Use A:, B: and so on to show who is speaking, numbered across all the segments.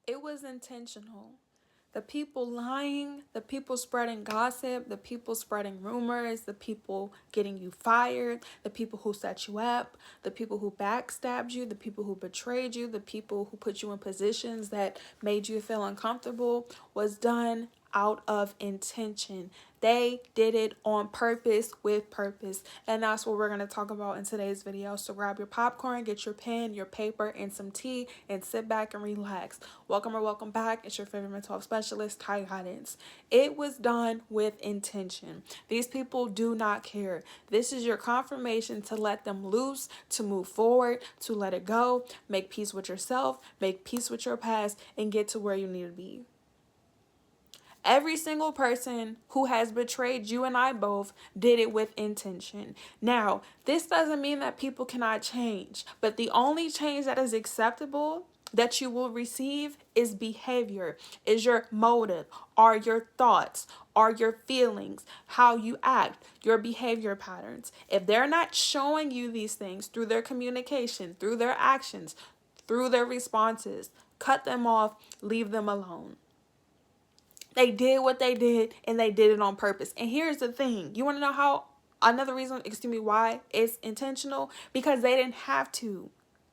A: It was intentional. The people lying, the people spreading gossip, the people spreading rumors, the people getting you fired, the people who set you up, the people who backstabbed you, the people who betrayed you, the people who put you in positions that made you feel uncomfortable was done out of intention. They did it on purpose with purpose. And that's what we're going to talk about in today's video. So grab your popcorn, get your pen, your paper, and some tea, and sit back and relax. Welcome or welcome back. It's your favorite mental health specialist, Ty Guidance. It was done with intention. These people do not care. This is your confirmation to let them loose, to move forward, to let it go, make peace with yourself, make peace with your past, and get to where you need to be. Every single person who has betrayed you and I both did it with intention. Now, this doesn't mean that people cannot change, but the only change that is acceptable that you will receive is behavior, is your motive, are your thoughts, are your feelings, how you act, your behavior patterns. If they're not showing you these things through their communication, through their actions, through their responses, cut them off, leave them alone. They did what they did, and they did it on purpose. And here's the thing. You want to know how, another reason, why it's intentional? Because they didn't have to.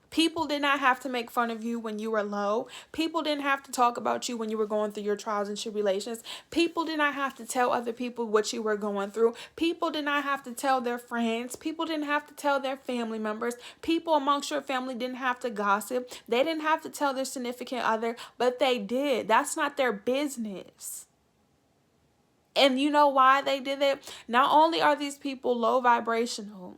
A: People did not have to make fun of you when you were low. People didn't have to talk about you when you were going through your trials and tribulations. People did not have to tell other people what you were going through. People did not have to tell their friends. People didn't have to tell their family members. People amongst your family didn't have to gossip. They didn't have to tell their significant other, but they did. That's not their business. And you know why they did it? Not only are these people low vibrational,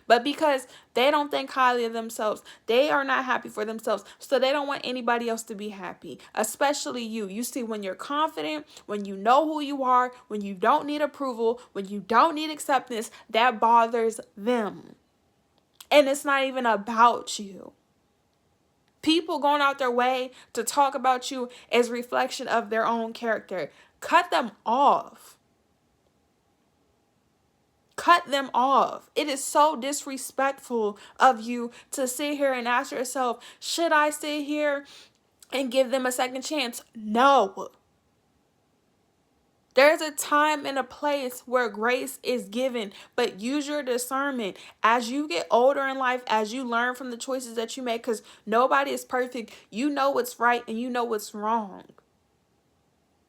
A: but because they don't think highly of themselves. They are not happy for themselves. So they don't want anybody else to be happy, especially you. You see, when you're confident, when you know who you are, when you don't need approval, when you don't need acceptance, that bothers them. And it's not even about you. People going out their way to talk about you as reflection of their own character. Cut them off. Cut them off. It is so disrespectful of you to sit here and ask yourself, should I sit here and give them a second chance? No. There's a time and a place where grace is given, but use your discernment. As you get older in life, as you learn from the choices that you make, because nobody is perfect, you know what's right and you know what's wrong.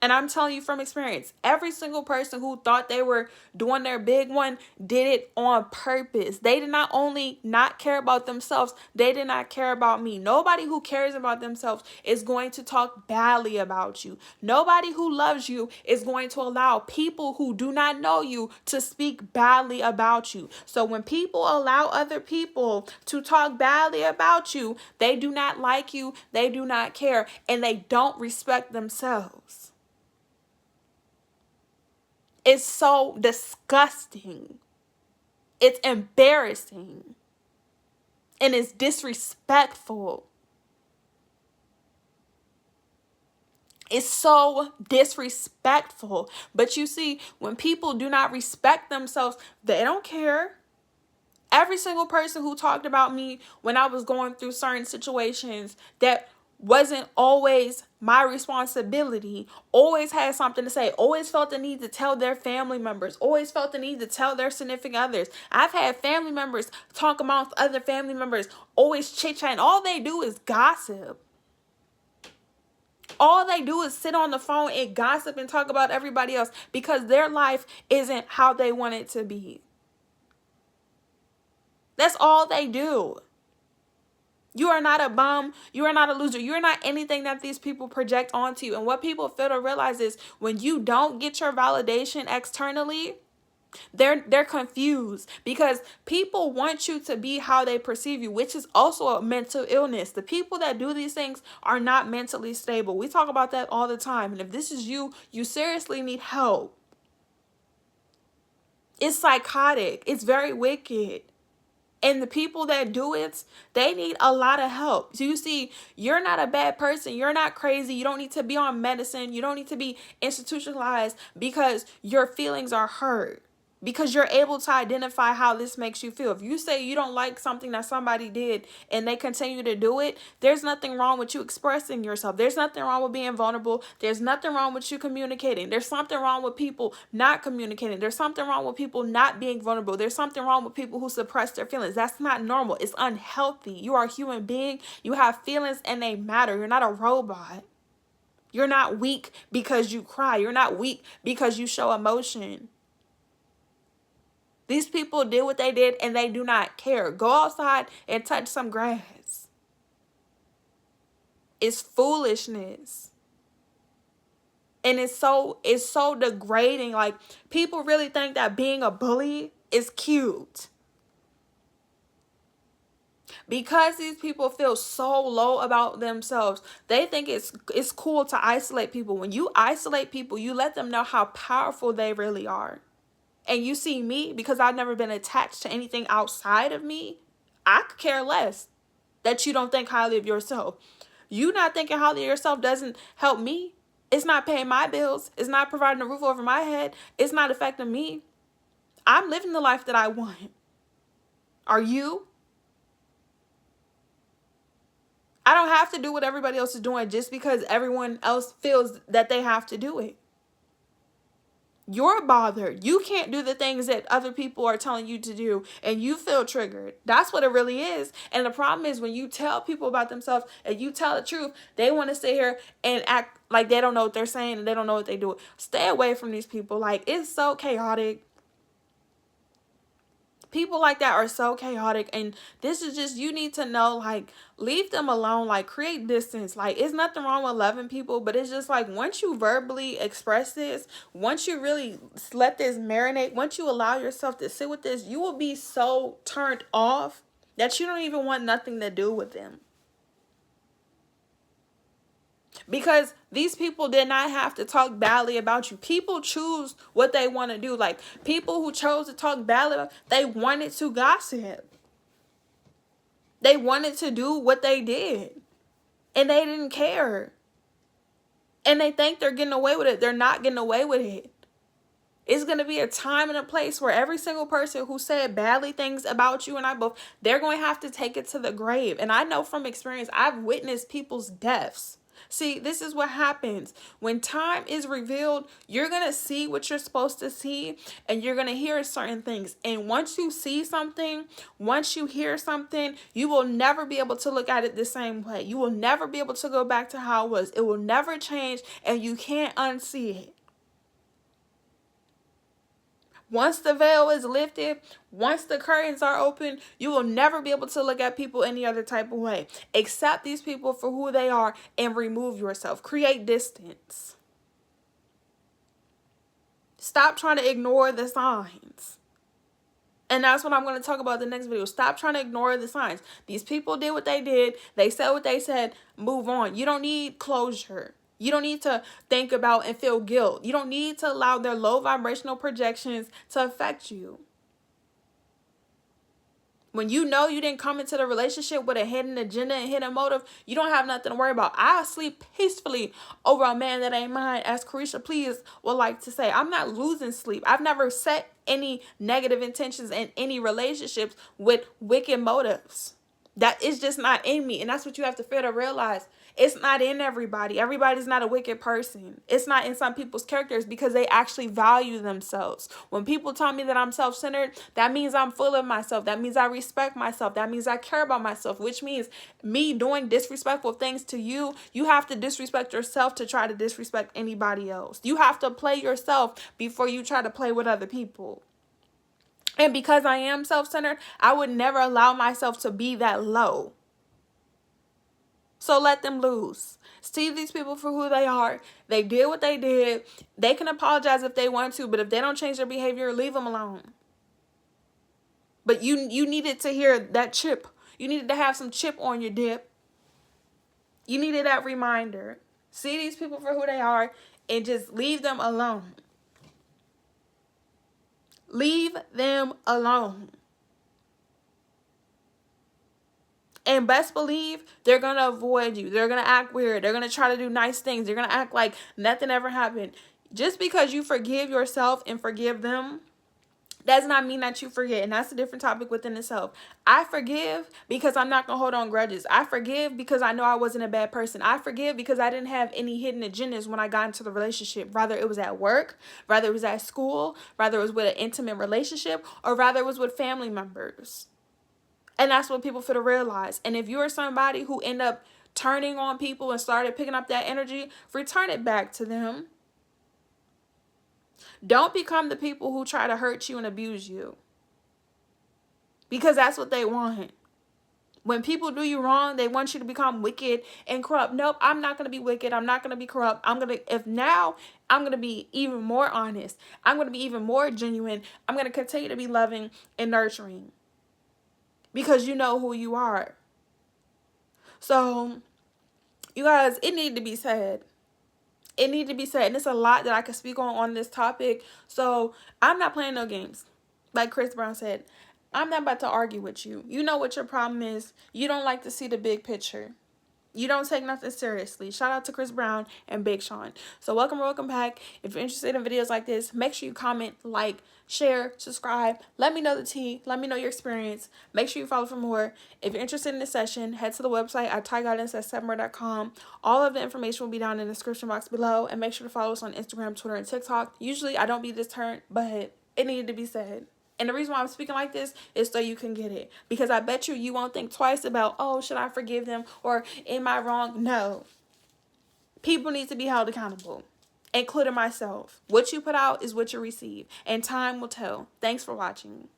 A: And I'm telling you from experience, every single person who thought they were doing their big one did it on purpose. They did not only not care about themselves, they did not care about me. Nobody who cares about themselves is going to talk badly about you. Nobody who loves you is going to allow people who do not know you to speak badly about you. So when people allow other people to talk badly about you, they do not like you, they do not care, and they don't respect themselves. It's so disgusting. It's embarrassing. And it's disrespectful. It's so disrespectful. But you see, when people do not respect themselves, they don't care. Every single person who talked about me when I was going through certain situations that wasn't always my responsibility, always had something to say, always felt the need to tell their family members, always felt the need to tell their significant others. I've had family members talk amongst other family members, always chit-chatting. All they do is gossip. All they do is sit on the phone and gossip and talk about everybody else because their life isn't how they want it to be. That's all they do. You are not a bum. You are not a loser. You are not anything that these people project onto you. And what people fail to realize is when you don't get your validation externally, they're confused because people want you to be how they perceive you, which is also a mental illness. The people that do these things are not mentally stable. We talk about that all the time. And if this is you, you seriously need help. It's psychotic. It's very wicked. And the people that do it, they need a lot of help. So you see, you're not a bad person. You're not crazy. You don't need to be on medicine. You don't need to be institutionalized because your feelings are hurt. because you're able to identify how this makes you feel. If you say you don't like something that somebody did and they continue to do it, there's nothing wrong with you expressing yourself. There's nothing wrong with being vulnerable. There's nothing wrong with you communicating. There's something wrong with people not communicating. There's something wrong with people not being vulnerable. There's something wrong with people who suppress their feelings. That's not normal. It's unhealthy. You are a human being. You have feelings and they matter. You're not a robot. You're not weak because you cry. You're not weak because you show emotion. These people did what they did and they do not care. Go outside and touch some grass. It's foolishness. And it's so degrading. Like, people really think that being a bully is cute. Because these people feel so low about themselves, they think it's cool to isolate people. When you isolate people, you let them know how powerful they really are. And you see me, because I've never been attached to anything outside of me, I could care less that you don't think highly of yourself. You not thinking highly of yourself doesn't help me. It's not paying my bills. It's not providing a roof over my head. It's not affecting me. I'm living the life that I want. Are you? I don't have to do what everybody else is doing just because everyone else feels that they have to do it. You're bothered. You can't do the things that other people are telling you to do and you feel triggered. That's what it really is. And the problem is when you tell people about themselves and you tell the truth, they want to sit here and act like they don't know what they're saying and they don't know what they do. Stay away from these people. Like, it's so chaotic. People like that are so chaotic, and this is just, you need to know, like, leave them alone. Like, create distance. Like, it's nothing wrong with loving people, but it's just like, once you verbally express this, once you really let this marinate, once you allow yourself to sit with this, you will be so turned off that you don't even want nothing to do with them. Because these people did not have to talk badly about you. People choose what they want to do. Like, people who chose to talk badly, they wanted to gossip. They wanted to do what they did. And they didn't care. And they think they're getting away with it. They're not getting away with it. It's going to be a time and a place where every single person who said badly things about you and I both, they're going to have to take it to the grave. And I know from experience, I've witnessed people's deaths. See, this is what happens. When time is revealed, you're going to see what you're supposed to see and you're going to hear certain things. And once you see something, once you hear something, you will never be able to look at it the same way. You will never be able to go back to how it was. It will never change and you can't unsee it. Once the veil is lifted, once the curtains are open, you will never be able to look at people any other type of way. Accept these people for who they are and remove yourself. Create distance. Stop trying to ignore the signs. And that's what I'm going to talk about in the next video. Stop trying to ignore the signs. These people did what they did. They said what they said. Move on. You don't need closure. You don't need to think about and feel guilt. You don't need to allow their low vibrational projections to affect you. When you know you didn't come into the relationship with a hidden agenda and hidden motive, you don't have nothing to worry about. I sleep peacefully over a man that ain't mine, as Carisha Please would like to say. I'm not losing sleep. I've never set any negative intentions in any relationships with wicked motives. That is just not in me. And that's what you have to feel to realize. It's not in everybody. Everybody's not a wicked person. It's not in some people's characters because they actually value themselves. When people tell me that I'm self-centered, that means I'm full of myself. That means I respect myself. That means I care about myself, which means me doing disrespectful things to you, you have to disrespect yourself to try to disrespect anybody else. You have to play yourself before you try to play with other people. And because I am self-centered, I would never allow myself to be that low. So let them lose. See these people for who they are. They did what they did. They can apologize if they want to, but if they don't change their behavior, leave them alone. But you needed to hear that chip. You needed to have some chip on your dip. You needed that reminder. See these people for who they are and just leave them alone. Leave them alone. And best believe they're going to avoid you. They're going to act weird. They're going to try to do nice things. They're going to act like nothing ever happened. Just because you forgive yourself and forgive them does not mean that you forget. And that's a different topic within itself. I forgive because I'm not going to hold on grudges. I forgive because I know I wasn't a bad person. I forgive because I didn't have any hidden agendas when I got into the relationship. Rather it was at work, rather it was at school, rather it was with an intimate relationship, or rather it was with family members. And that's what people feel to realize. And if you're somebody who end up turning on people and started picking up that energy, return it back to them. Don't become the people who try to hurt you and abuse you, because that's what they want. When people do you wrong, they want you to become wicked and corrupt. Nope, I'm not going to be wicked. I'm not going to be corrupt. I'm going to be even more honest. I'm going to be even more genuine. I'm going to continue to be loving and nurturing, because you know who you are. So, you guys, it need to be said. It need to be said. And it's a lot that I can speak on this topic. So, I'm not playing no games. Like Chris Brown said, I'm not about to argue with you. You know what your problem is. You don't like to see the big picture. You don't take nothing seriously. Shout out to Chris Brown and Big Sean. So welcome back. If you're interested in videos like this, make sure you comment, like, share, subscribe. Let me know the tea. Let me know your experience. Make sure you follow for more. If you're interested in this session, head to the website at tyguidance@september.com. All of the information will be down in the description box below. And make sure to follow us on Instagram, Twitter, and TikTok. Usually I don't be this turn, but it needed to be said. And the reason why I'm speaking like this is so you can get it. Because I bet you won't think twice about, oh, should I forgive them? Or am I wrong? No. People need to be held accountable, including myself. What you put out is what you receive. And time will tell. Thanks for watching.